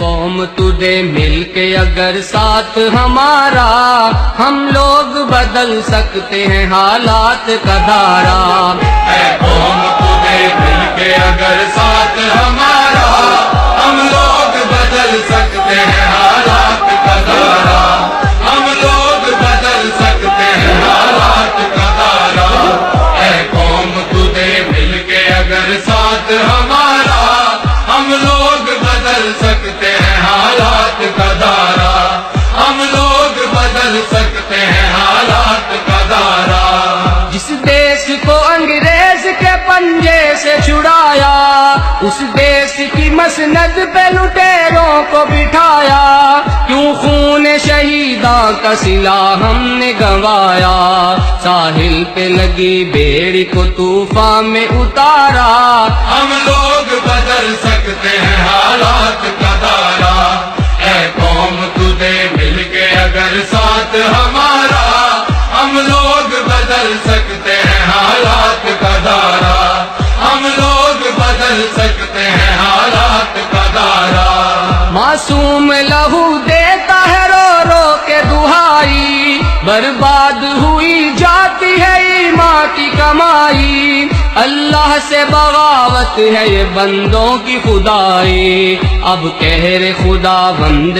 قوم تجھے مل کے اگر ساتھ ہمارا، ہم لوگ بدل سکتے ہیں حالات کا دھارا۔ اے قوم تجھے مل کے اگر ساتھ ہمارا، ہم لوگ بدل سکتے ہیں حالات کا دھارا، ہم لوگ بدل سکتے ہیں حالات کا دھارا۔ اے قوم تجھے مل کے اگر ساتھ ہمارا، ہم لوگ بدل سکتے ہیں حالات کا دھارا، ہم لوگ بدل سکتے ہیں حالات کا دھارا۔ جس دیس کو انگریز کے پنجے سے چھڑایا، اس دیس کی مسند پہ لٹیروں کو بٹھایا، کیوں خون شہیداں کا صلہ ہم نے گنوایا، ساحل پہ لگی بیڑی کو طوفان میں اتارا۔ ہم لوگ بدل سکتے ہیں حالات کا دھارا۔ اے قوم تجھے مل کے اگر ساتھ ہمارا، ہم لوگ بدل سکتے ہیں حالات کا دھارا، ہم لوگ بدل سکتے ہیں حالات کا دھارا۔ معصوم لہو دیتا ہے رو رو کے دہائی، برباد ہوئی جاتی ہے ایمان کی کمائی، اللہ سے بغاوت ہے یہ بندوں کی خدائی، اب قہر خدا بند